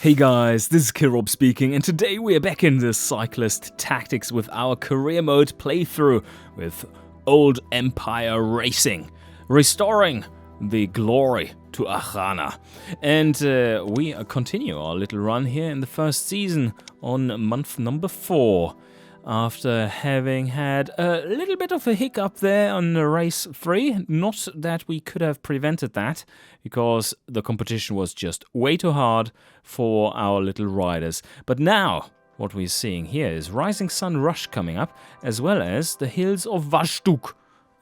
Hey guys, this is Kirob speaking, and today we are back in the Cyclist Tactics with our career mode playthrough with Old Empire Racing, restoring the glory to Archanan. And we continue our little run here in the first season on month number 4. After having had a little bit of a hiccup there on race 3, not that we could have prevented that, because the competition was just way too hard for our little riders. But now, what we're seeing here is Rising Sun Rush coming up, as well as the hills of Vastuk.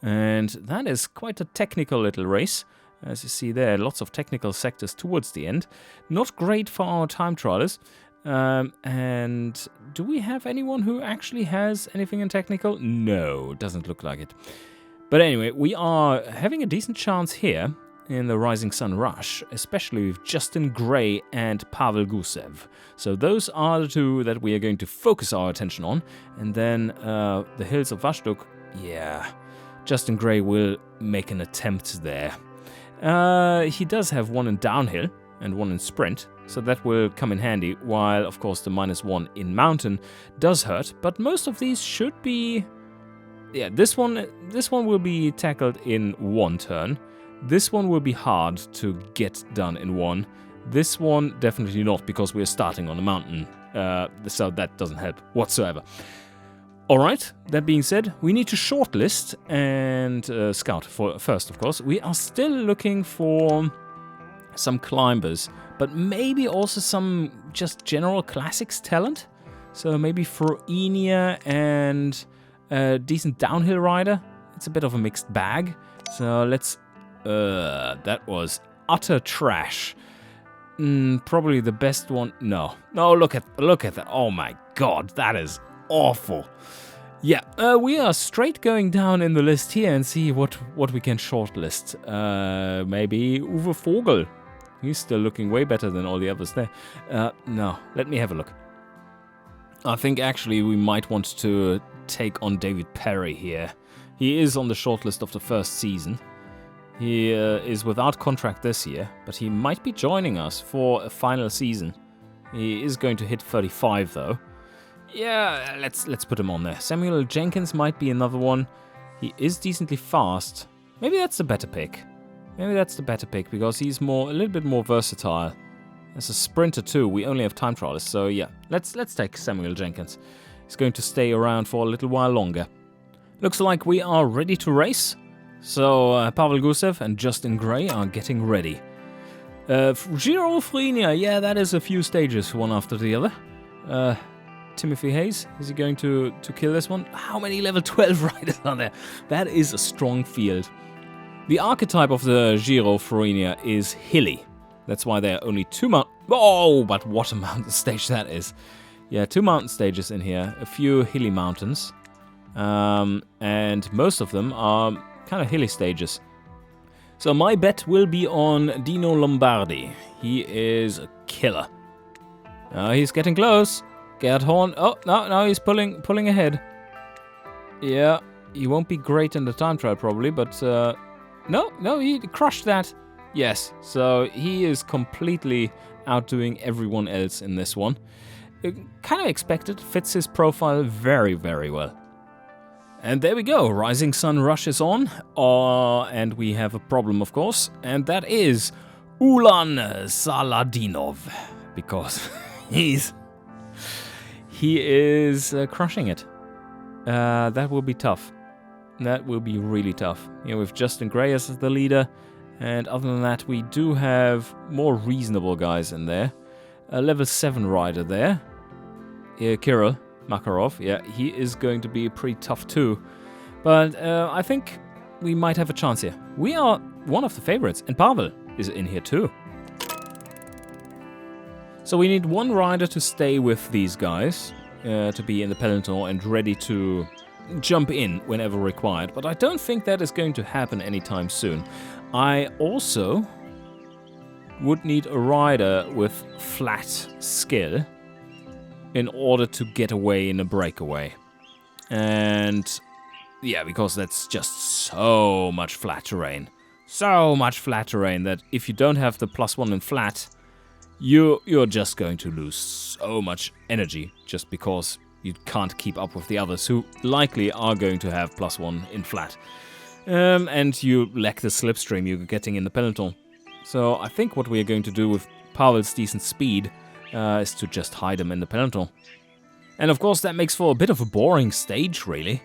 And that is quite a technical little race. As you see there, lots of technical sectors towards the end. Not great for our time trialers. And do we have anyone who actually has anything in technical? No, doesn't look like it. But anyway, we are having a decent chance here in the Rising Sun Rush, especially with Justin Gray and Pavel Gusev. So those are the two that we are going to focus our attention on. And then the hills of Vastuk, yeah, Justin Gray will make an attempt there. He does have one in downhill and one in sprint, so that will come in handy, while of course the -1 in mountain does hurt, but most of these should be... Yeah, this one will be tackled in one turn. This one will be hard to get done in one. This one definitely not, because we're starting on a mountain, so that doesn't help whatsoever. Alright, that being said, we need to shortlist and scout for first, of course. We are still looking for some climbers, but maybe also some just general classics talent. So maybe Frinia and a decent downhill rider. It's a bit of a mixed bag. So let's... that was utter trash. Probably the best one... No, look at that. Oh my god, that is awful. Yeah, we are straight going down in the list here and see what we can shortlist. Maybe Uwe Vogel. He's still looking way better than all the others there. No, let me have a look. I think actually we might want to take on David Perry here. He is on the shortlist of the first season. He is without contract this year, but he might be joining us for a final season. He is going to hit 35 though. Yeah, let's put him on there. Samuel Jenkins might be another one. He is decently fast. Maybe that's the better pick. Because he's a little bit more versatile. As a sprinter too, we only have time trialists, so yeah, let's take Samuel Jenkins. He's going to stay around for a little while longer. Looks like we are ready to race. So Pavel Gusev and Justin Gray are getting ready. Giro Frinia, yeah, that is a few stages, one after the other. Timothy Hayes, is he going to kill this one? How many level 12 riders are there? That is a strong field. The archetype of the Giro Frinia is hilly. That's why there are only 2 mountain... Oh, but what a mountain stage that is. Yeah, 2 mountain stages in here, a few hilly mountains. And most of them are kind of hilly stages. So my bet will be on Dino Lombardi. He is a killer. He's getting close. Gerd Horn. Oh, no, he's pulling ahead. Yeah, he won't be great in the time trial probably, but... No, he crushed that. Yes, so he is completely outdoing everyone else in this one. Kind of expected, fits his profile very, very well. And there we go, Rising Sun Rush is on. And we have a problem, of course, and that is Ulan Saladinov. Because he is crushing it. That will be tough. That will be really tough. With Justin Gray as the leader. And other than that, we do have more reasonable guys in there. A level 7 rider there. Kirill Makarov. Yeah, he is going to be pretty tough too. But I think we might have a chance here. We are one of the favorites. And Pavel is in here too. So we need one rider to stay with these guys. To be in the Peloton and ready to... jump in whenever required, but I don't think that is going to happen anytime soon. I also would need a rider with flat skill in order to get away in a breakaway. And yeah, because that's just so much flat terrain. So much flat terrain that if you don't have the +1 in flat, you're just going to lose so much energy just because you can't keep up with the others who likely are going to have +1 in flat. And you lack the slipstream you're getting in the peloton. So I think what we are going to do with Pavel's decent speed is to just hide him in the peloton. And of course that makes for a bit of a boring stage, really.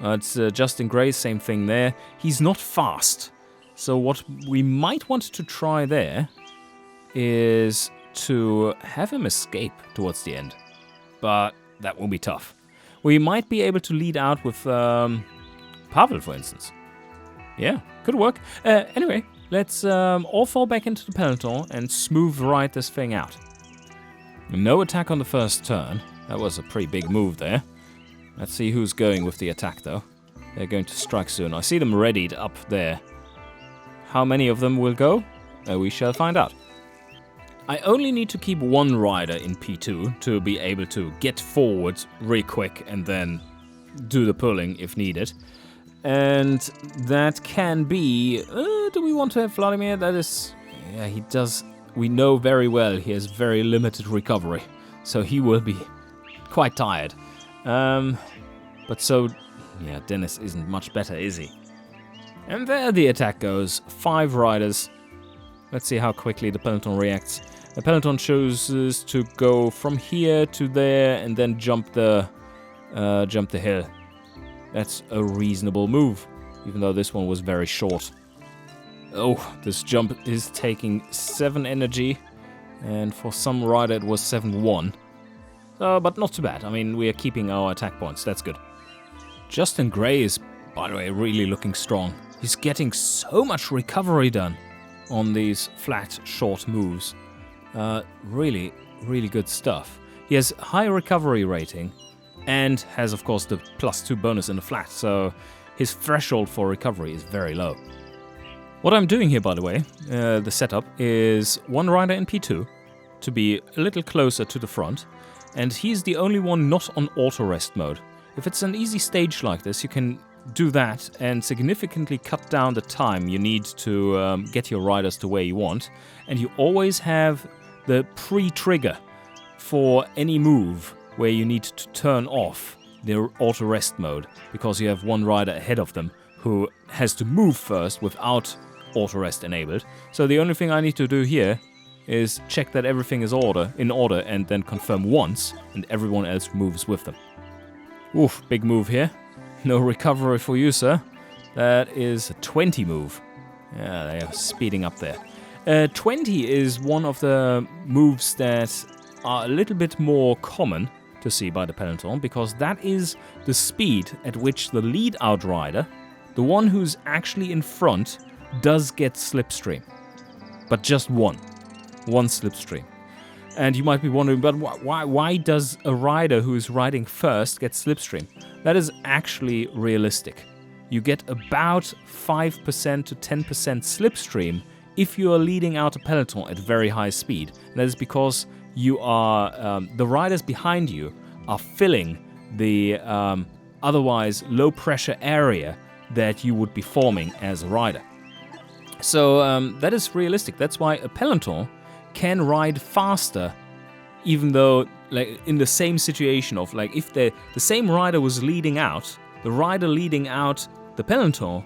It's Justin Gray, same thing there. He's not fast. So what we might want to try there is to have him escape towards the end. But that will be tough. We might be able to lead out with Pavel, for instance. Yeah, could work. Anyway, let's all fall back into the peloton and smooth ride this thing out. No attack on the first turn. That was a pretty big move there. Let's see who's going with the attack, though. They're going to strike soon. I see them readied up there. How many of them will go? We shall find out. I only need to keep one rider in P2 to be able to get forward really quick and then do the pulling if needed. And that can be... do we want to have Vladimir? That is... Yeah, he does... We know very well he has very limited recovery. So he will be quite tired. But so... Yeah, Dennis isn't much better, is he? And there the attack goes. 5 riders. Let's see how quickly the peloton reacts. The peloton chooses to go from here to there and then jump the hill. That's a reasonable move, even though this one was very short. Oh, this jump is taking 7 energy, and for some rider it was 7-1. But not too bad. I mean, we are keeping our attack points. That's good. Justin Gray is, by the way, really looking strong. He's getting so much recovery done on these flat, short moves. Really, really good stuff. He has high recovery rating and has, of course, the +2 bonus in the flat, so his threshold for recovery is very low. What I'm doing here, by the way, the setup, is one rider in P2 to be a little closer to the front, and he's the only one not on auto-rest mode. If it's an easy stage like this, you can do that and significantly cut down the time you need to get your riders to where you want, and you always have the pre-trigger for any move where you need to turn off the auto-rest mode, because you have one rider ahead of them who has to move first without auto-rest enabled. So the only thing I need to do here is check that everything is in order and then confirm once, and everyone else moves with them. Oof, big move here. No recovery for you, sir. That is a 20 move. Yeah, they are speeding up there. 20 is one of the moves that are a little bit more common to see by the peloton, because that is the speed at which the lead-out rider, the one who's actually in front, does get slipstream. But just one slipstream. And you might be wondering, but why does a rider who is riding first get slipstream? That is actually realistic. You get about 5% to 10% slipstream if you are leading out a peloton at very high speed. And that is because you are the riders behind you are filling the otherwise low pressure area that you would be forming as a rider. So that is realistic. That's why a peloton can ride faster, even though, like, in the same situation of, like, if the same rider was leading out, the rider leading out the peloton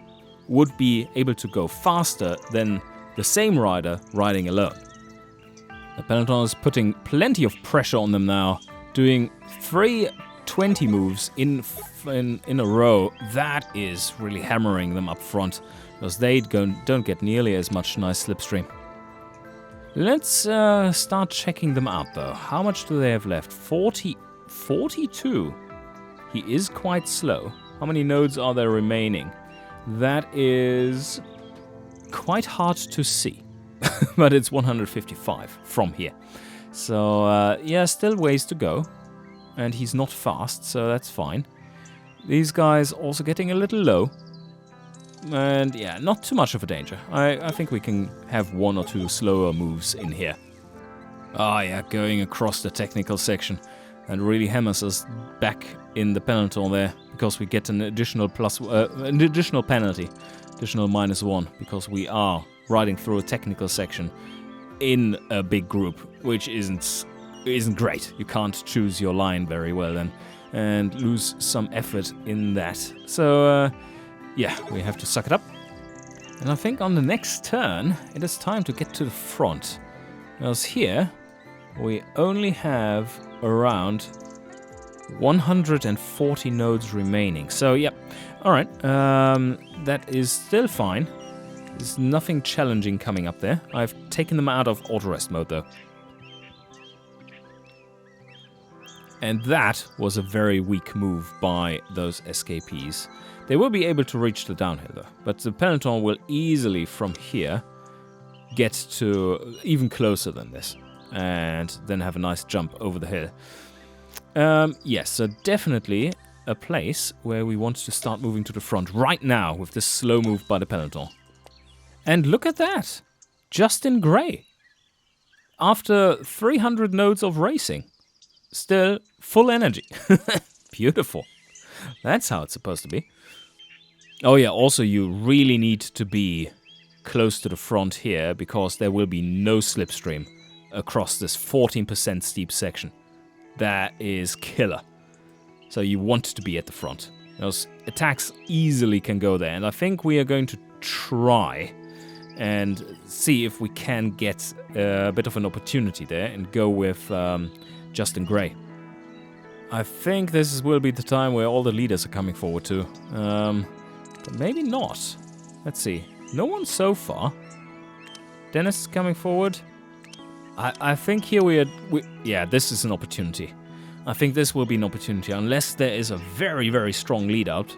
would be able to go faster than the same rider riding alone. The peloton is putting plenty of pressure on them now, doing 3 20 moves in a row. That is really hammering them up front, because they don't get nearly as much nice slipstream. Let's start checking them out, though. How much do they have left? 42. He is quite slow. How many nodes are there remaining? That is quite hard to see. But it's 155 from here. So, yeah, still ways to go. And he's not fast, so that's fine. These guys also getting a little low. And yeah, not too much of a danger. I think we can have 1 or 2 slower moves in here. Ah, yeah, going across the technical section. And really hammers us back in the peloton there, because we get an additional penalty. Additional -1, because we are riding through a technical section in a big group, which isn't great. You can't choose your line very well then, and lose some effort in that. So, yeah, we have to suck it up. And I think on the next turn, it is time to get to the front. Because here, we only have around 140 nodes remaining. So, yeah, alright, that is still fine. There's nothing challenging coming up there. I've taken them out of auto rest mode though. And that was a very weak move by those escapees. They will be able to reach the downhill though, but the Peloton will easily from here get to even closer than this and then have a nice jump over the hill. Yes, so definitely a place where we want to start moving to the front right now with this slow move by the Peloton. And look at that! Justin Gray. After 300 nodes of racing, still full energy. Beautiful. That's how it's supposed to be. Oh yeah, also you really need to be close to the front here because there will be no slipstream across this 14% steep section. That is killer. So you want to be at the front. Those attacks easily can go there, and I think we are going to try and see if we can get a bit of an opportunity there and go with Justin Gray. I think this will be the time where all the leaders are coming forward too. But maybe not. Let's see. No one so far. Dennis is coming forward. I think here yeah, this is an opportunity. I think this will be an opportunity, unless there is a very, very strong lead out.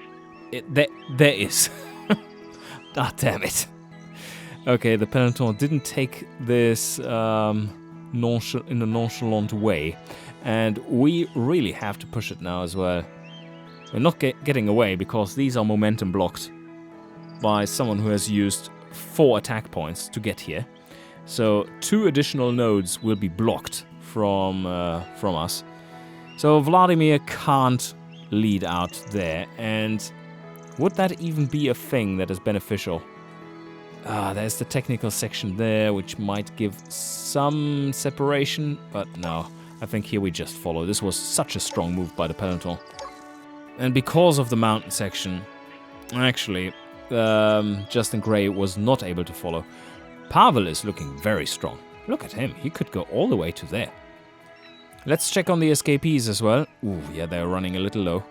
There is. Ah, damn it. Okay, the Peloton didn't take this in a nonchalant way, and we really have to push it now as well. We're not getting away because these are momentum blocked by someone who has used 4 attack points to get here. So 2 additional nodes will be blocked from us. So Vladimir can't lead out there, and would that even be a thing that is beneficial? There's the technical section there, which might give some separation, but no. I think here we just follow. This was such a strong move by the Peloton. And because of the mountain section, actually, Justin Gray was not able to follow. Pavel is looking very strong. Look at him. He could go all the way to there. Let's check on the escapees as well. Ooh, yeah, they're running a little low.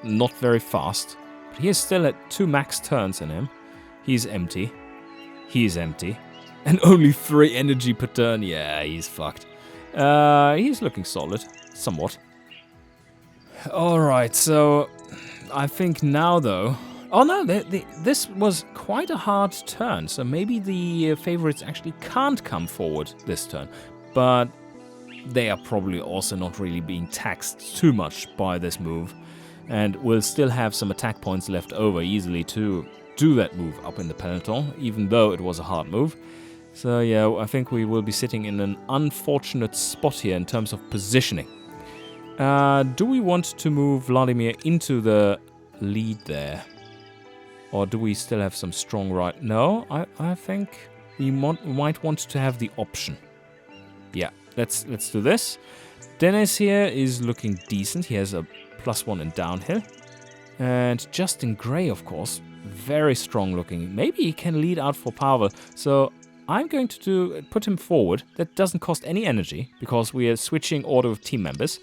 Not very fast. But he is still at 2 max turns in him. He's empty. He's empty. And only 3 energy per turn. Yeah, he's fucked. He's looking solid. Somewhat. Alright, so I think now though... Oh no, this was quite a hard turn, so maybe the favorites actually can't come forward this turn. But they are probably also not really being taxed too much by this move, and will still have some attack points left over easily to do that move up in the Peloton, even though it was a hard move. So yeah, I think we will be sitting in an unfortunate spot here in terms of positioning. Do we want to move Vladimir into the lead there? Or do we still have some strong right? No, I think we might want to have the option. Yeah, let's do this. Dennis here is looking decent. He has a +1 in downhill. And Justin Gray, of course, very strong looking. Maybe he can lead out for Pavel. So I'm going to put him forward. That doesn't cost any energy because we are switching order of team members.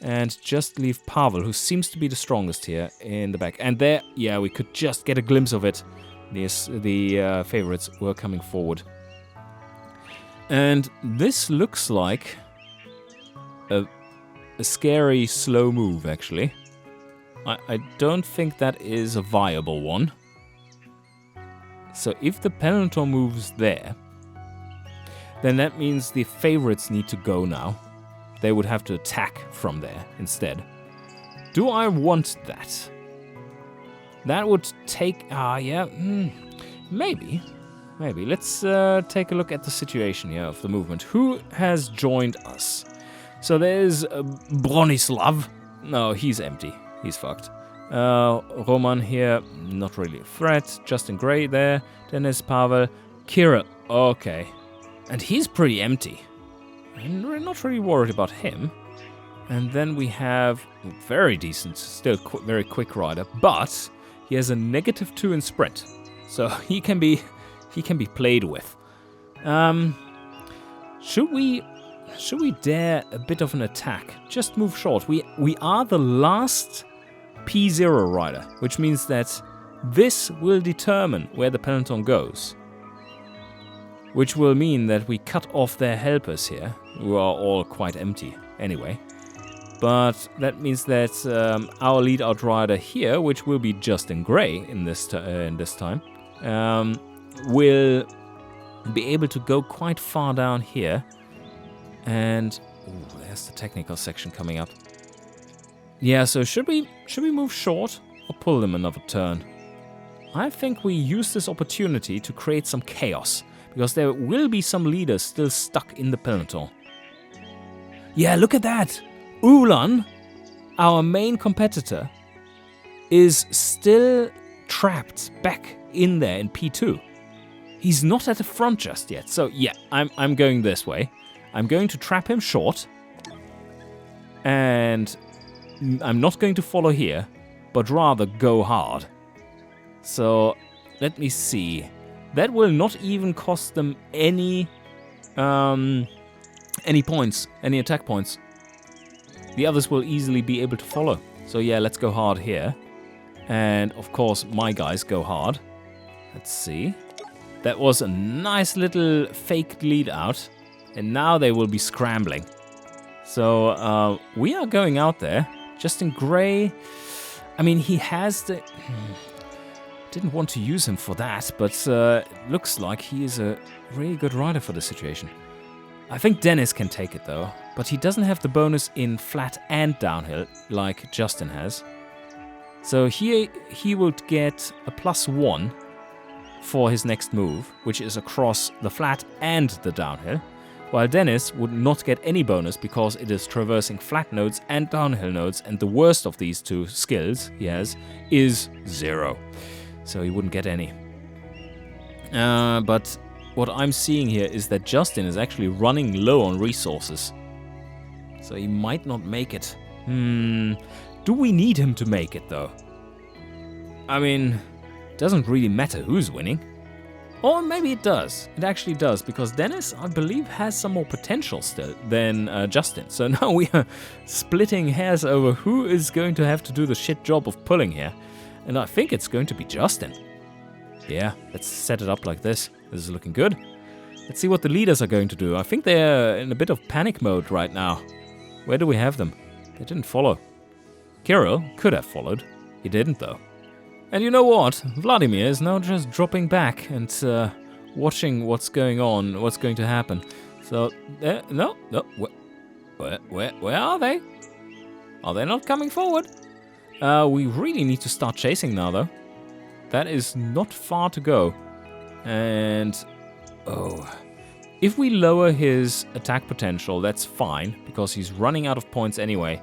And just leave Pavel, who seems to be the strongest here, in the back. And there, yeah, we could just get a glimpse of it. The favorites were coming forward. And this looks like a scary slow move, actually. I don't think that is a viable one. So if the Peloton moves there, then that means the favorites need to go now. They would have to attack from there instead. Do I want that? That would take... maybe. Maybe. Let's take a look at the situation here of the movement. Who has joined us? So there's Bronislav. No, he's empty. He's fucked. Roman here, not really a threat. Justin Gray there. Dennis, Pavel. Kirill. Okay. And he's pretty empty. And we're not really worried about him. And then we have very decent, still very quick rider, but he has a -2 in sprint. So he can be played with. Should we dare a bit of an attack? Just move short. We are the last P0 rider, which means that this will determine where the peloton goes. Which will mean that we cut off their helpers here, who are all quite empty anyway. But that means that our lead-out rider here, which will be Justin Gray in this time, will be able to go quite far down here. And there's the technical section coming up. Yeah, so should we move short or pull them another turn? I think we use this opportunity to create some chaos, because there will be some leaders still stuck in the peloton. Yeah, look at that! Ulan, our main competitor, is still trapped back in there in P2. He's not at the front just yet, so yeah, I'm going this way. I'm going to trap him short, and I'm not going to follow here, but rather go hard. So let me see. That will not even cost them any points, any attack points. The others will easily be able to follow. So yeah, let's go hard here. And of course, my guys go hard. Let's see. That was a nice little fake lead out. And now they will be scrambling. So we are going out there. Justin Gray, I mean, he has the... Didn't want to use him for that, but looks like he is a really good rider for the situation. I think Dennis can take it though, but he doesn't have the bonus in flat and downhill like Justin has. So here he would get a +1 for his next move, which is across the flat and the downhill, while Dennis would not get any bonus because it is traversing flat nodes and downhill nodes, and the worst of these two skills he has is 0. So he wouldn't get any. But what I'm seeing here is that Justin is actually running low on resources. So he might not make it. Do we need him to make it though? I mean, it doesn't really matter who's winning. Or maybe it does. It actually does, because Dennis, I believe, has some more potential still than Justin. So now we are splitting hairs over who is going to have to do the shit job of pulling here. And I think it's going to be Justin. Yeah, let's set it up like this. This is looking good. Let's see what the leaders are going to do. I think they're in a bit of panic mode right now. Where do we have them? They didn't follow. Kirill could have followed. He didn't, though. And you know what? Vladimir is now just dropping back and watching what's going on, what's going to happen. So, no. Where are they? Are they not coming forward? We really need to start chasing now, though. That is not far to go. And, if we lower his attack potential, that's fine, because he's running out of points anyway.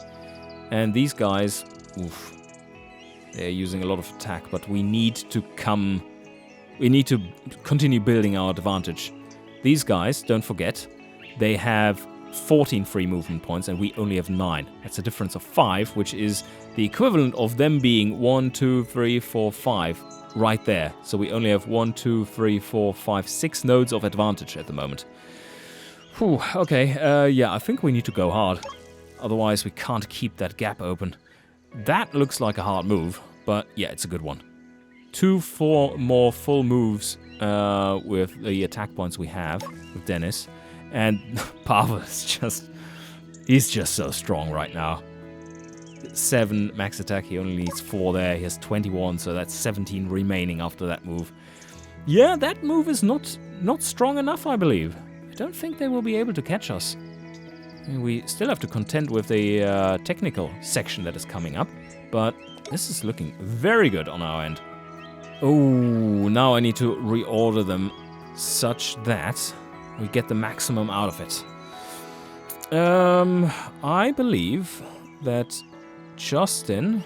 And these guys, they're using a lot of attack, but we need to continue building our advantage. These guys, don't forget, they have 14 free movement points, and we only have 9. That's a difference of 5, which is the equivalent of them being 1, 2, 3, 4, 5 right there. So we only have 1, 2, 3, 4, 5, 6 nodes of advantage at the moment. Whew, okay, yeah, I think we need to go hard. Otherwise, we can't keep that gap open. That looks like a hard move, but yeah, it's a good one. 4 more full moves with the attack points we have with Dennis. And Pavel is he's just so strong right now. 7 max attack, he only needs 4 there. He has 21, so that's 17 remaining after that move. Yeah, that move is not strong enough, I believe. I don't think they will be able to catch us. We still have to contend with the technical section that is coming up, but this is looking very good on our end. Oh, now I need to reorder them such that we get the maximum out of it. I believe that Justin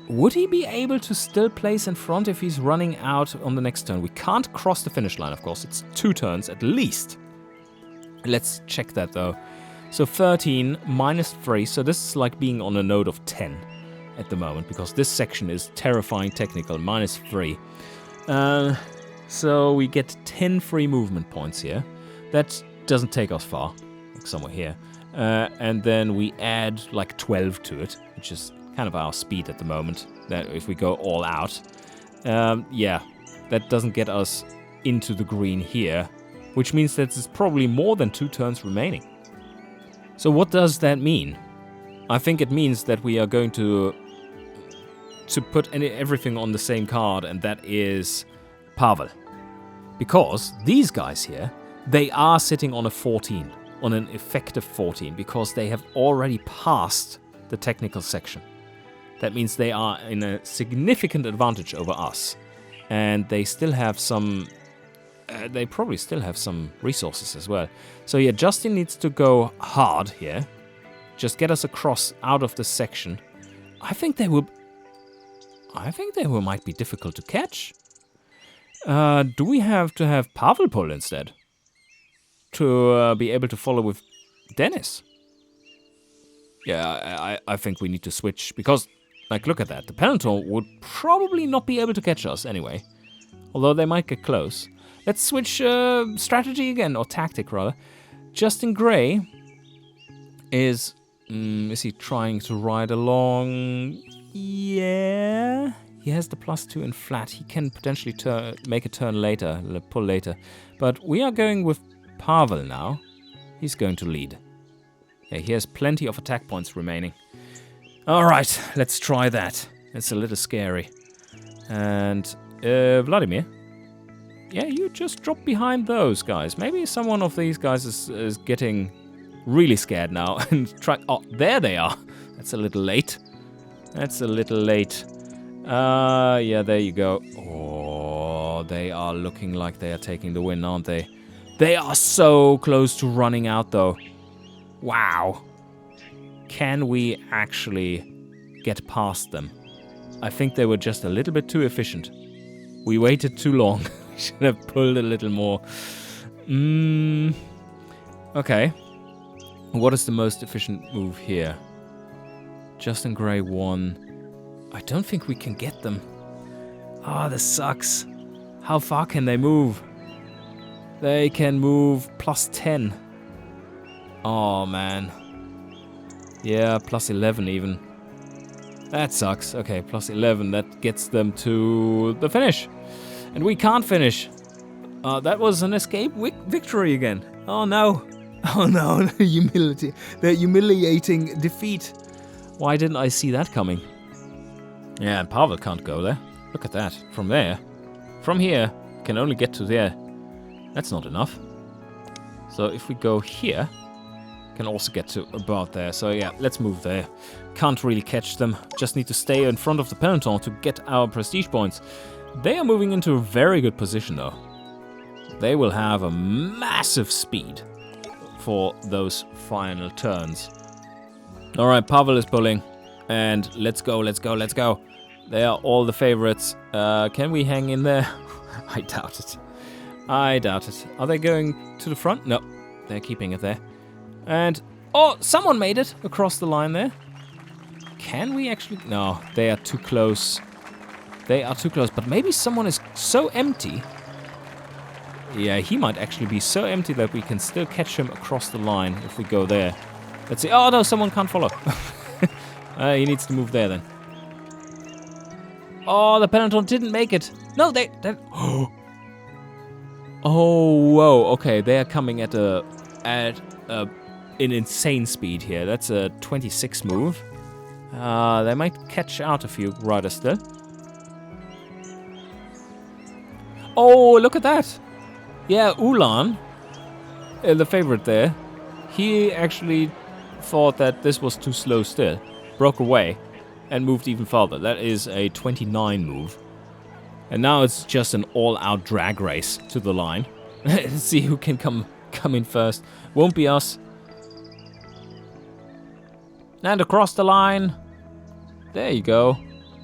would he be able to still place in front if he's running out on the next turn? We can't cross the finish line, of course. It's 2 turns at least. Let's check that, though. So 13 minus 3. So this is like being on a node of 10 at the moment, because this section is terrifying technical. Minus 3. So we get 10 free movement points here. That doesn't take us far. Like somewhere here. And then we add like 12 to it, which is kind of our speed at the moment. That if we go all out. Yeah, that doesn't get us into the green here, which means that there's probably more than 2 turns remaining. So what does that mean? I think it means that we are going to put everything on the same card, and that is Pavel. Because these guys here, they are sitting on a 14, on an effective 14, because they have already passed the technical section. That means they are in a significant advantage over us. And they still have some... they probably still have some resources as well. So yeah, Justin needs to go hard here. Just get us across out of the section. I think they might be difficult to catch. Do we have to have Pavel pull instead? To be able to follow with Dennis? Yeah, I think we need to switch. Because, like, look at that. The Peloton would probably not be able to catch us anyway. Although they might get close. Let's switch strategy again, or tactic rather. Justin Gray is he trying to ride along? Yeah. He has the +2 in flat. He can potentially make a turn later, pull later. But we are going with Pavel now. He's going to lead. Yeah, he has plenty of attack points remaining. Alright, let's try that. It's a little scary. And Vladimir? Yeah, you just drop behind those guys. Maybe someone of these guys is getting really scared now and try... Oh, there they are. That's a little late. That's a little late. Yeah, there you go. Oh, they are looking like they are taking the win, aren't they? They are so close to running out, though. Wow. Can we actually get past them? I think they were just a little bit too efficient. We waited too long. Should have pulled a little more. Okay. What is the most efficient move here? Justin Gray won. I don't think we can get them. Ah, this sucks. How far can they move? They can move +10. Oh, man. Yeah, +11 even. That sucks. Okay, +11. That gets them to the finish. And we can't finish. That was an escape victory again. Oh no. Oh no, the humiliating defeat. Why didn't I see that coming? Yeah, and Pavel can't go there. Look at that. From there. From here, can only get to there. That's not enough. So if we go here, can also get to about there. So yeah, let's move there. Can't really catch them. Just need to stay in front of the Peloton to get our prestige points. They are moving into a very good position, though. They will have a massive speed for those final turns. All right, Pavel is pulling. And let's go, let's go, let's go. They are all the favorites. Can we hang in there? I doubt it. I doubt it. Are they going to the front? No, they're keeping it there. And, oh, someone made it across the line there. Can we actually? No, they are too close. They are too close, but maybe someone is so empty. Yeah, he might actually be so empty that we can still catch him across the line if we go there. Let's see. Oh, no, someone can't follow. He needs to move there then. Oh, the Peloton didn't make it. No, they oh, whoa. Okay, they are coming at an insane speed here. That's a 26 move. They might catch out a few riders still. Oh, look at that. Yeah, Ulan, the favorite there, he actually thought that this was too slow still. Broke away and moved even farther. That is a 29 move. And now it's just an all-out drag race to the line. Let's see who can come in first. Won't be us. And across the line. There you go.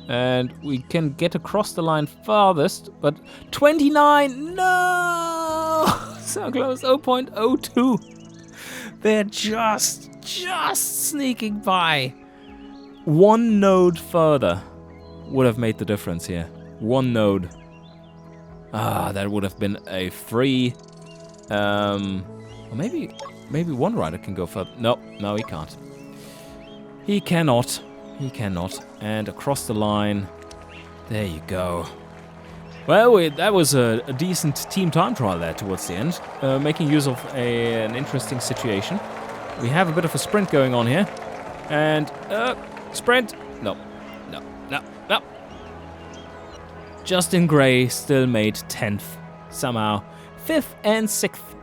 And we can get across the line farthest, but 29, no! So close, 0.02. They're just sneaking by. One node further would have made the difference here. One node. That would have been a free... or maybe one rider can go further. No, he can't. He cannot. And across the line. There you go. Well, that was a decent team time trial there towards the end. Making use of an interesting situation. We have a bit of a sprint going on here. And, sprint. No. Justin Gray still made 10th. Somehow. 5th and 6th.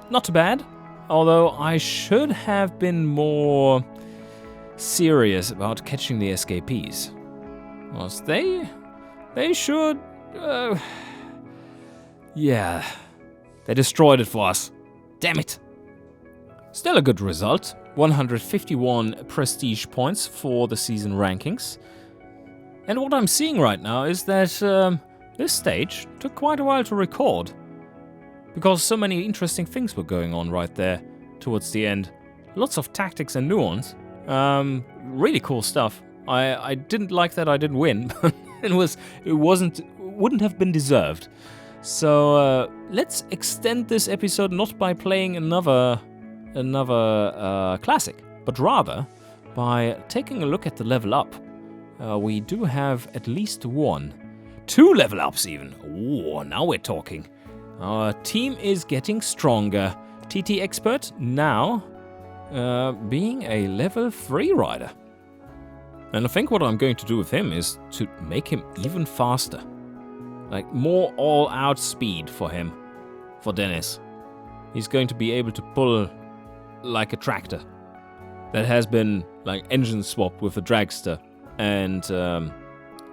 Not too bad. Although I should have been more serious about catching the escapees. Was they should... yeah. They destroyed it for us. Damn it. Still a good result. 151 prestige points for the season rankings. And what I'm seeing right now is that this stage took quite a while to record. Because so many interesting things were going on right there towards the end. Lots of tactics and nuance. Really cool stuff. I didn't like that I didn't win, but wouldn't have been deserved. So let's extend this episode not by playing another classic, but rather by taking a look at the level up. We do have at least 2 level ups even. Oh, now we're talking. Our team is getting stronger. TT Expert now being a level 3 rider. And I think what I'm going to do with him is to make him even faster. Like more all-out speed for him, for Dennis. He's going to be able to pull like a tractor that has been like engine swapped with a dragster and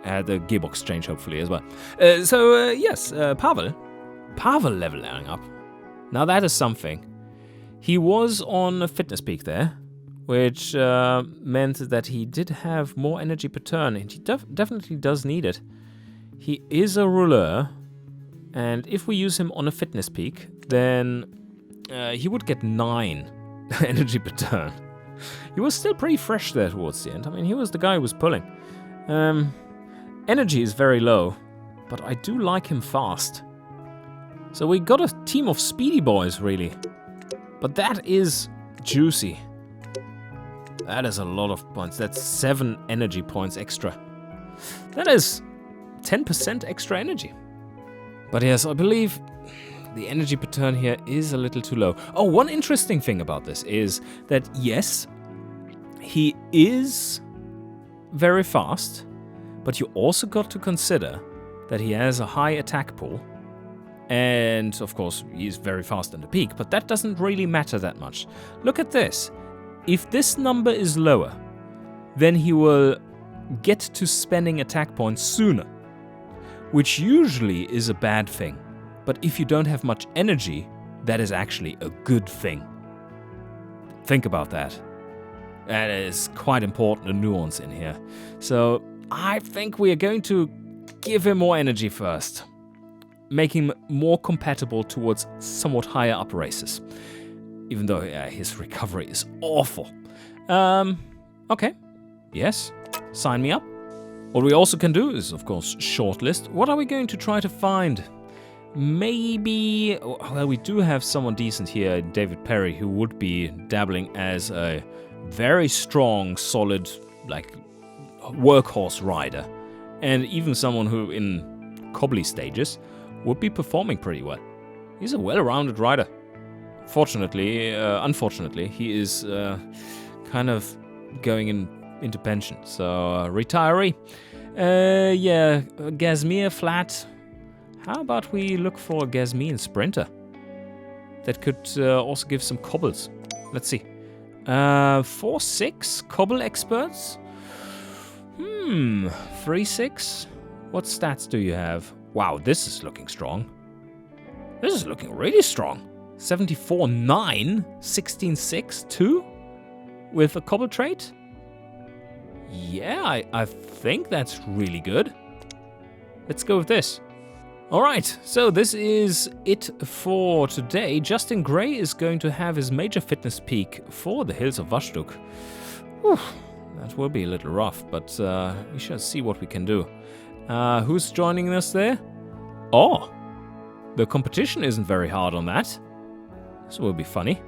had a gearbox change hopefully as well. Yes, Pavel leveling up. Now that is something. He was on a fitness peak there, which meant that he did have more energy per turn, and he definitely does need it. He is a rouleur, and if we use him on a fitness peak, then he would get 9 energy per turn. He was still pretty fresh there towards the end. I mean, he was the guy who was pulling. Energy is very low, but I do like him fast. So we got a team of speedy boys, really. But that is juicy. That is a lot of points. That's 7 energy points extra. That is 10% extra energy. But yes, I believe the energy per turn here is a little too low. Oh, one interesting thing about this is that, yes, he is very fast, but you also got to consider that he has a high attack pool. And, of course, he's very fast in the peak, but that doesn't really matter that much. Look at this. If this number is lower, then he will get to spending attack points sooner, which usually is a bad thing. But if you don't have much energy, that is actually a good thing. Think about that. That is quite important, a nuance in here. So I think we are going to give him more energy first. Make him more compatible towards somewhat higher up races. Even though his recovery is awful. Okay. Yes. Sign me up. What we also can do is, of course, shortlist. What are we going to try to find? Maybe... Well, we do have someone decent here, David Perry, who would be dabbling as a very strong, solid, like, workhorse rider. And even someone who, in cobbly stages, would be performing pretty well. He's a well-rounded rider. Unfortunately, he is kind of going into pension. So, retiree. Yeah, Gasmea flat. How about we look for a Gasmean sprinter? That could also give some cobbles. Let's see. 4-6 cobble experts? 3-6? What stats do you have? Wow, this is looking strong. This is looking really strong. 74-9, 16-6, 2 with a cobble trait? Yeah, I think that's really good. Let's go with this. Alright, so this is it for today. Justin Gray is going to have his major fitness peak for the hills of Vashduk. Whew, that will be a little rough, but we shall see what we can do. Who's joining us there? Oh, the competition isn't very hard on that. This will be funny.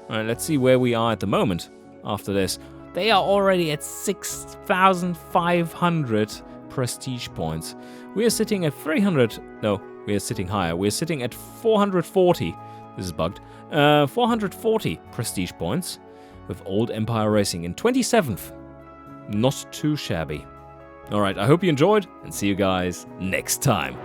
Alright, let's see where we are at the moment after this. They are already at 6,500 prestige points. We are sitting at 300. No, we are sitting higher. We are sitting at 440. This is bugged. 440 prestige points with Old Empire Racing in 27th. Not too shabby. Alright, I hope you enjoyed and see you guys next time.